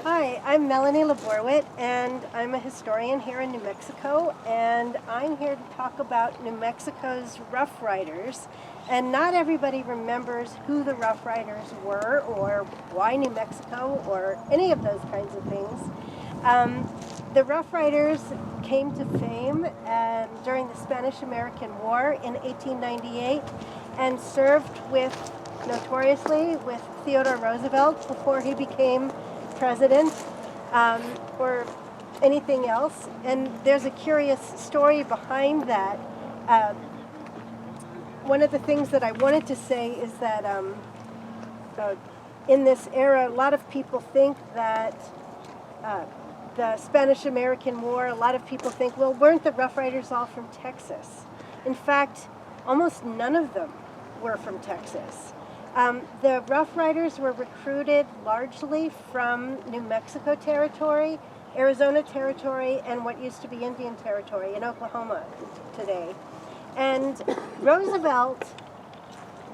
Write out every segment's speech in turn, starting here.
Hi, I'm Melanie LaBorwit, and I'm a historian here in New Mexico, and I'm here to talk about New Mexico's Rough Riders. And not everybody remembers who the Rough Riders were, or why New Mexico, or any of those kinds of things. The Rough Riders came to fame during the Spanish-American War in 1898 and served notoriously with Theodore Roosevelt before he became president, or anything else. And there's a curious story behind that. One of the things that I wanted to say is that in this era, a lot of people think that the Spanish-American War, a lot of people think, well, weren't the Rough Riders all from Texas? In fact, almost none of them were from Texas. The Rough Riders were recruited largely from New Mexico Territory, Arizona Territory, and what used to be Indian Territory in Oklahoma today. And Roosevelt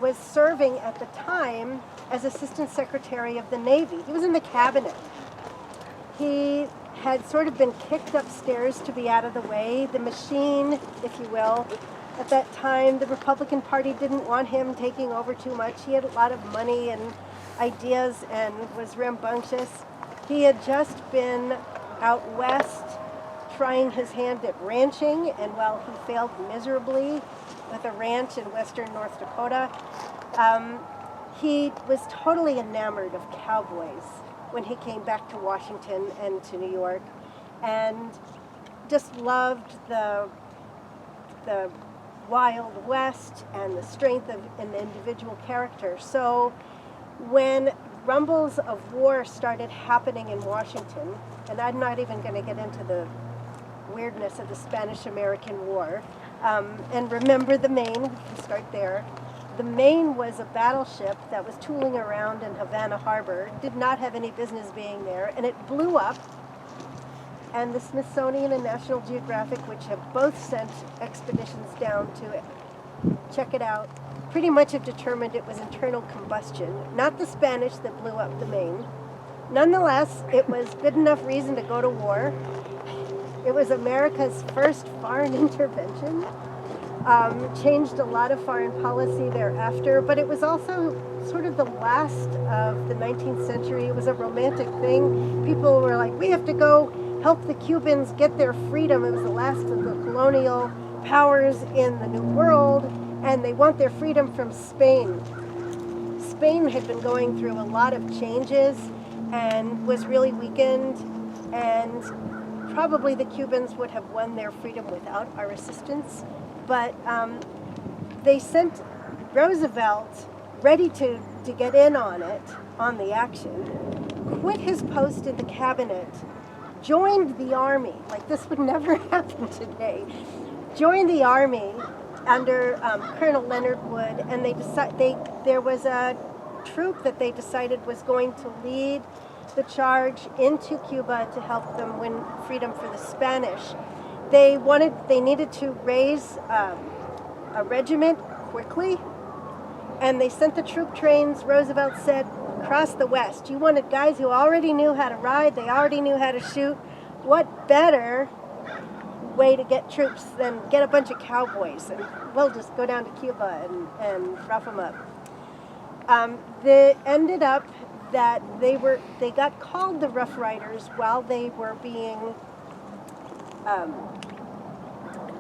was serving at the time as Assistant Secretary of the Navy. He was in the cabinet. He had sort of been kicked upstairs to be out of the way. The machine, if you will, at that time, the Republican Party didn't want him taking over too much. He had a lot of money and ideas and was rambunctious. He had just been out west trying his hand at ranching, and while he failed miserably with a ranch in western North Dakota, he was totally enamored of cowboys when he came back to Washington and to New York, and just loved the Wild West and the strength of an individual character. So when rumbles of war started happening in Washington, and I'm not even going to get into the weirdness of the Spanish-American War, and remember the Maine, we can start there. The Maine was a battleship that was tooling around in Havana Harbor, did not have any business being there, and it blew up. And the Smithsonian and National Geographic, which have both sent expeditions down to check it out, pretty much have determined it was internal combustion, not the Spanish that blew up the Maine. Nonetheless, it was good enough reason to go to war. It was America's first foreign intervention, changed a lot of foreign policy thereafter, but it was also sort of the last of the 19th century. It was a romantic thing. People were like, we have to go help the Cubans get their freedom. It was the last of the colonial powers in the New World, and they want their freedom from Spain. Spain had been going through a lot of changes and was really weakened, and probably the Cubans would have won their freedom without our assistance. But they sent Roosevelt ready to get in on it, on the action, quit his post in the cabinet, joined the army, like this would never happen today, joined the army under Colonel Leonard Wood, and there was a troop that they decided was going to lead the charge into Cuba to help them win freedom for the Spanish. They needed to raise a regiment quickly, and they sent the troop trains, Roosevelt said, across the West. You wanted guys who already knew how to ride, they already knew how to shoot. What better way to get troops than get a bunch of cowboys, and we'll just go down to Cuba and rough them up. They ended up that they got called the Rough Riders while they were being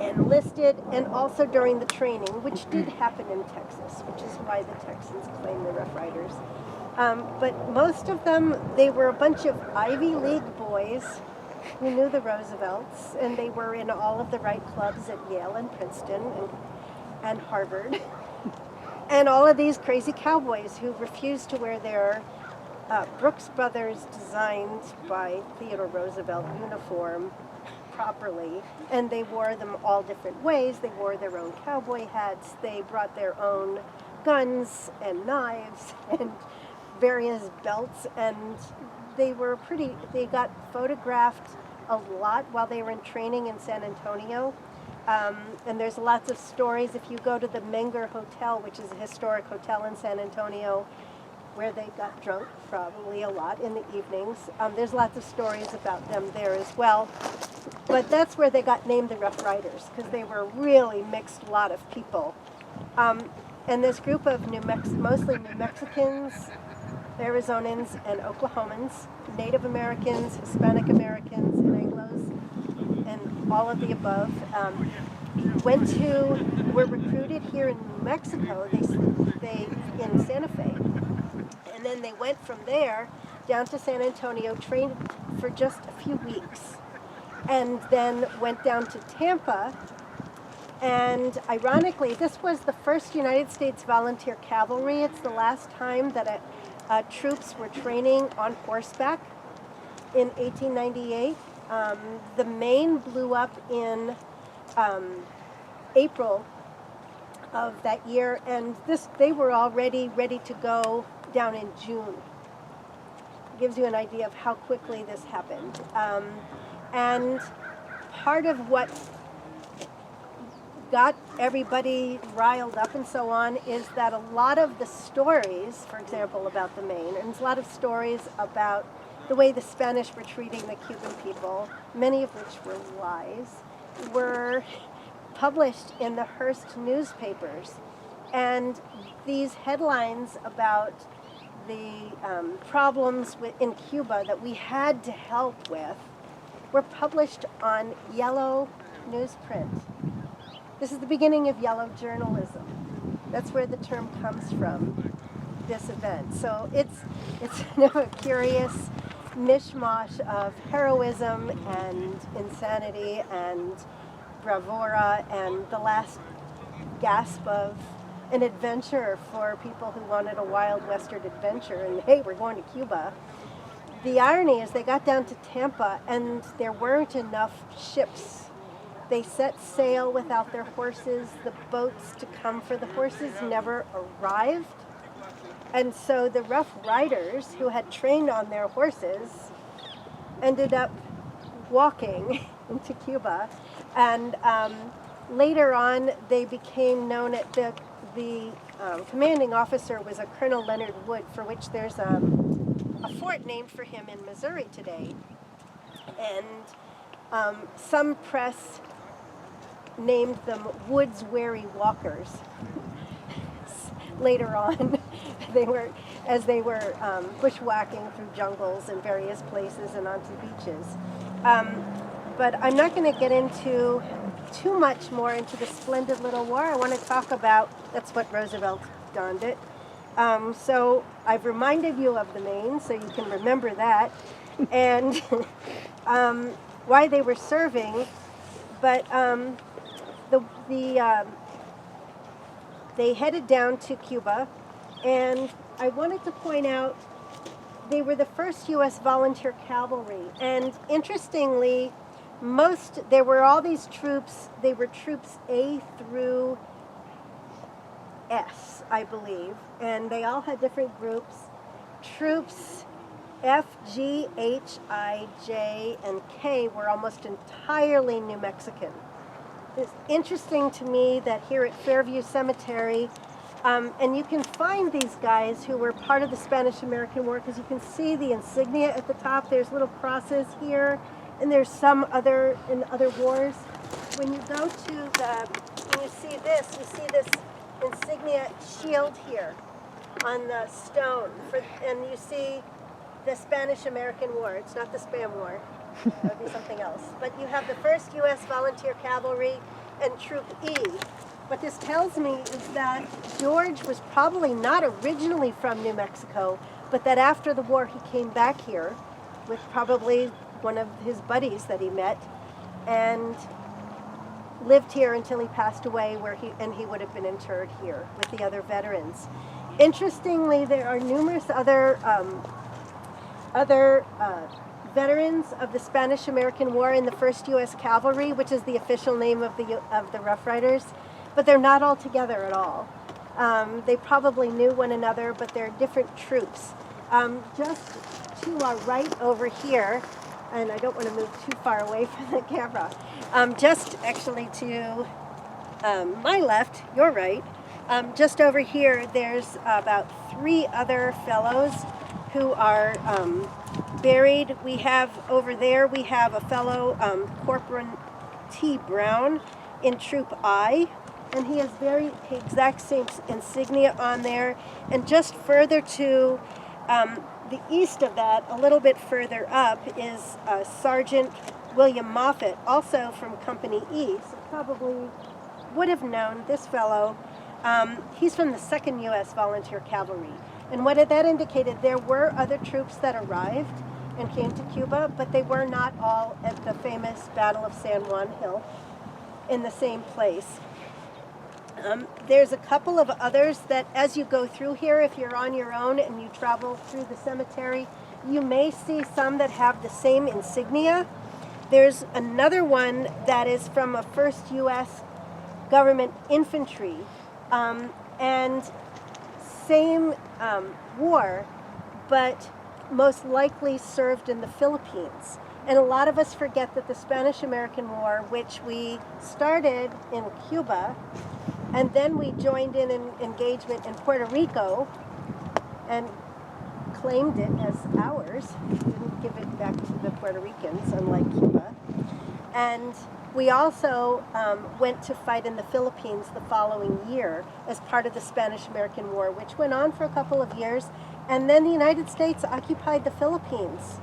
enlisted, and also during the training, which did happen in Texas, which is why the Texans claim the Rough Riders. But most of them, they were a bunch of Ivy League boys who knew the Roosevelts, and they were in all of the right clubs at Yale and Princeton and Harvard. And all of these crazy cowboys who refused to wear their Brooks Brothers designed by Theodore Roosevelt uniform properly, and they wore them all different ways. They wore their own cowboy hats, they brought their own guns and knives and various belts, and they got photographed a lot while they were in training in San Antonio. And there's lots of stories. If you go to the Menger Hotel, which is a historic hotel in San Antonio, where they got drunk probably a lot in the evenings. There's lots of stories about them there as well. But that's where they got named the Rough Riders, because they were a really mixed lot of people. And this group of mostly New Mexicans, Arizonans, and Oklahomans, Native Americans, Hispanic Americans, and Anglos, and all of the above, were recruited here in New Mexico. They in Santa Fe, and then they went from there down to San Antonio, trained for just a few weeks, and then went down to Tampa. And ironically, this was the first United States Volunteer Cavalry. It's the last time that troops were training on horseback in 1898. The Maine blew up in April of that year, and they were already ready to go down in June. It gives you an idea of how quickly this happened. And part of what got everybody riled up and so on is that a lot of the stories, for example, about the Maine, and a lot of stories about the way the Spanish were treating the Cuban people, many of which were lies, were published in the Hearst newspapers. And these headlines about the problems in Cuba that we had to help with were published on yellow newsprint. This is the beginning of yellow journalism. That's where the term comes from, this event. So it's a curious mishmash of heroism and insanity and bravura and the last gasp of an adventure for people who wanted a wild western adventure and, hey, we're going to Cuba. The irony is they got down to Tampa and there weren't enough ships. They set sail without their horses. The boats to come for the horses never arrived. And so the Rough Riders, who had trained on their horses, ended up walking into Cuba. And later on, they became known at the commanding officer was a Colonel Leonard Wood, for which there's a fort named for him in Missouri today. And some press named them Wood's Wary Walkers. Later on, they were bushwhacking through jungles in various places and onto beaches. But I'm not going to get into too much more into the splendid little war. I want to talk about, that's what Roosevelt donned it. So I've reminded you of the Maine, so you can remember that, and why they were serving. But they headed down to Cuba, and I wanted to point out they were the first U.S. volunteer cavalry. And interestingly, there were all these troops. They were troops A through S, I believe, and they all had different groups. Troops F, G, H, I, J, and K were almost entirely New Mexican. It's interesting to me that here at Fairview Cemetery, and you can find these guys who were part of the Spanish-American War, because you can see the insignia at the top. There's little crosses here, and there's some in other wars. When you go to and you see this insignia shield here on the stone, and you see the Spanish-American War. It's not the Spam War. That would be something else. But you have the 1st U.S. Volunteer Cavalry and Troop E. What this tells me is that George was probably not originally from New Mexico, but that after the war he came back here with probably one of his buddies that he met and lived here until he passed away, and he would have been interred here with the other veterans. Interestingly, there are numerous other veterans of the Spanish-American War in the 1st U.S. Cavalry, which is the official name of the Rough Riders, but they're not all together at all. They probably knew one another, but they're different troops. Just to our right over here, and I don't want to move too far away from the camera, just actually to my left, your right, Just over here, there's about 3 other fellows who are buried. We have over there, we have a fellow, Corporal T. Brown in Troop I, and he has very exact same insignia on there. And just further to the east of that, a little bit further up, is Sergeant William Moffett, also from Company E, so probably would have known this fellow. He's from the 2nd U.S. Volunteer Cavalry. And what that indicated, there were other troops that arrived and came to Cuba, but they were not all at the famous Battle of San Juan Hill in the same place. There's a couple of others that as you go through here, if you're on your own and you travel through the cemetery, you may see some that have the same insignia. There's another one that is from a 1st U.S. government infantry, and same war, but most likely served in the Philippines. And a lot of us forget that the Spanish-American War, which we started in Cuba, and then we joined in an engagement in Puerto Rico and claimed it as ours. We didn't give it back to the Puerto Ricans, unlike Cuba. And we also went to fight in the Philippines the following year as part of the Spanish-American War, which went on for a couple of years. And then the United States occupied the Philippines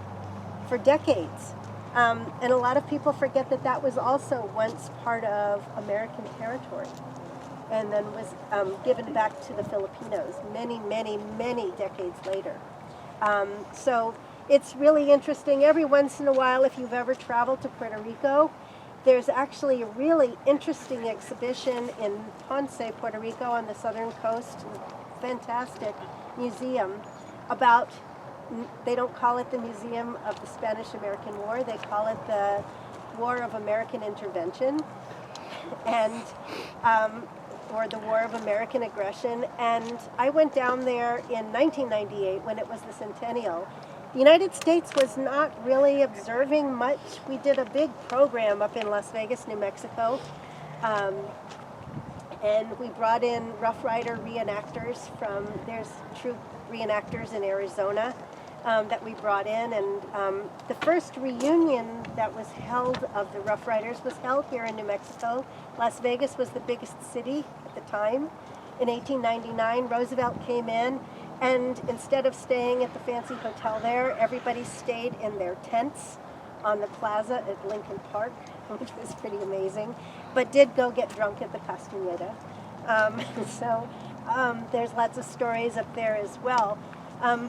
for decades. And a lot of people forget that that was also once part of American territory and then was given back to the Filipinos many, many, many decades later. So it's really interesting. Every once in a while, if you've ever traveled to Puerto Rico, there's actually a really interesting exhibition in Ponce, Puerto Rico on the southern coast, fantastic museum about, they don't call it the Museum of the Spanish-American War, they call it the War of American Intervention, and or the War of American Aggression. And I went down there in 1998 when it was the centennial. The United States was not really observing much. We did a big program up in Las Vegas, New Mexico, and we brought in Rough Rider reenactors from, there's troop reenactors in Arizona that we brought in, and the first reunion that was held of the Rough Riders was held here in New Mexico. Las Vegas was the biggest city at the time. In 1899, Roosevelt came in, and instead of staying at the fancy hotel there, everybody stayed in their tents on the plaza at Lincoln Park, which was pretty amazing, but did go get drunk at the Castañeda. So there's lots of stories up there as well.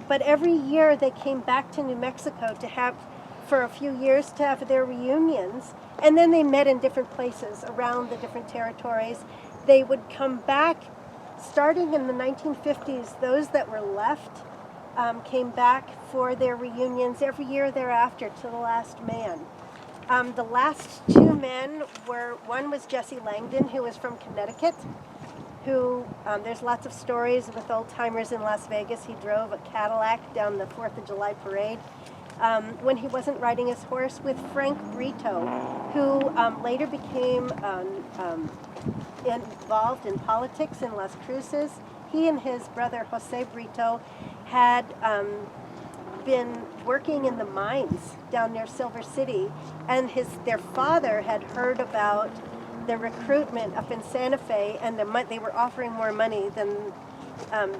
But every year they came back to New Mexico to have, for a few years, to have their reunions, and then they met in different places around the different territories. They would come back. Starting in the 1950s, those that were left came back for their reunions every year thereafter to the last man. The last 2 men were, one was Jesse Langdon, who was from Connecticut, who, there's lots of stories with old-timers in Las Vegas. He drove a Cadillac down the 4th of July parade when he wasn't riding his horse, with Frank Brito, who later became involved in politics in Las Cruces. He and his brother Jose Brito had been working in the mines down near Silver City, and their father had heard about the recruitment up in Santa Fe, and they were offering more money than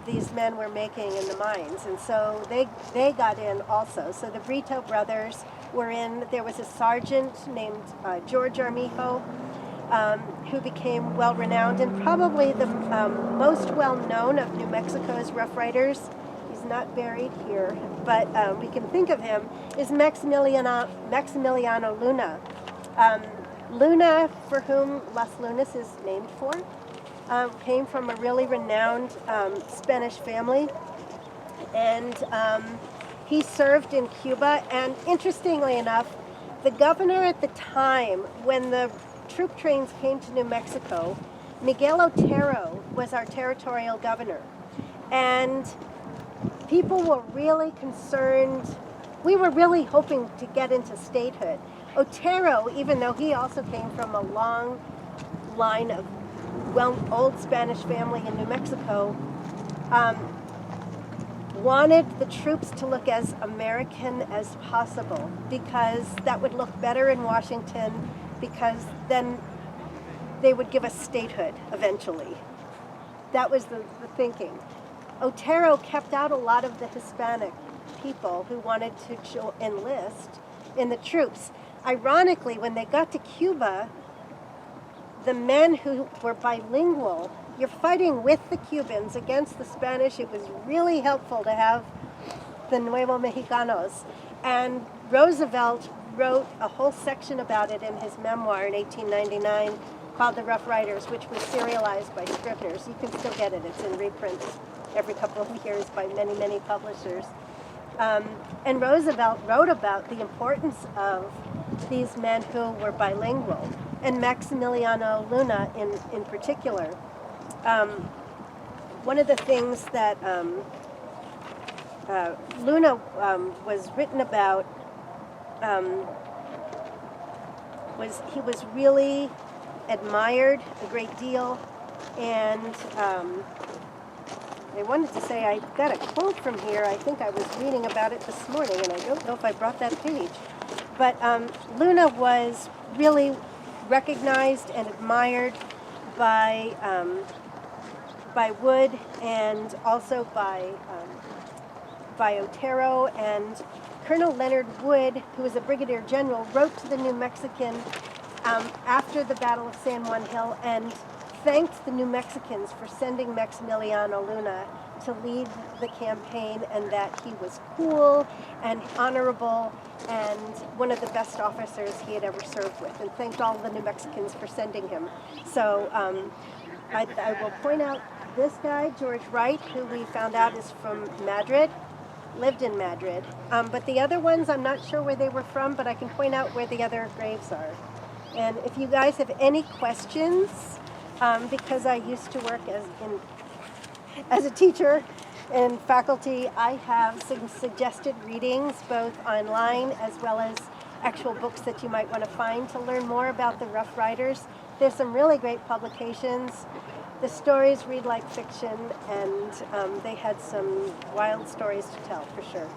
these men were making in the mines, and so they got in also. So the Brito brothers were in. There was a sergeant named George Armijo, who became well-renowned, and probably the most well-known of New Mexico's Rough Riders. He's not buried here, but we can think of him, is Maximiliano Luna. Luna, for whom Las Lunas is named for, came from a really renowned Spanish family, and he served in Cuba. And interestingly enough, the governor at the time, when the troop trains came to New Mexico, Miguel Otero was our territorial governor. And people were really concerned. We were really hoping to get into statehood. Otero, even though he also came from a long line of old Spanish family in New Mexico, wanted the troops to look as American as possible because that would look better in Washington, because then they would give us statehood eventually. That was the thinking. Otero kept out a lot of the Hispanic people who wanted to enlist in the troops. Ironically, when they got to Cuba, the men who were bilingual, you're fighting with the Cubans against the Spanish. It was really helpful to have the Nuevo Mexicanos. And Roosevelt wrote a whole section about it in his memoir in 1899 called The Rough Riders, which was serialized by Scribner's. You can still get it. It's in reprints every couple of years by many, many publishers. And Roosevelt wrote about the importance of these men who were bilingual, and Maximiliano Luna in particular. One of the things that Luna was written about was he was really admired a great deal, and I wanted to say I got a quote from here. I think I was reading about it this morning, and I don't know if I brought that page. But Luna was really recognized and admired by Wood and also by Otero. And Colonel Leonard Wood, who was a brigadier general, wrote to the New Mexican after the Battle of San Juan Hill and thanked the New Mexicans for sending Maximiliano Luna to lead the campaign, and that he was cool and honorable and one of the best officers he had ever served with, and thanked all the New Mexicans for sending him. So I will point out this guy, George Wright, who we found out is from Madrid, lived in Madrid. But the other ones, I'm not sure where they were from, but I can point out where the other graves are. And if you guys have any questions, because I used to work as a teacher and faculty, I have some suggested readings, both online as well as actual books that you might want to find to learn more about the Rough Riders. There's some really great publications. The stories read like fiction, and they had some wild stories to tell, for sure.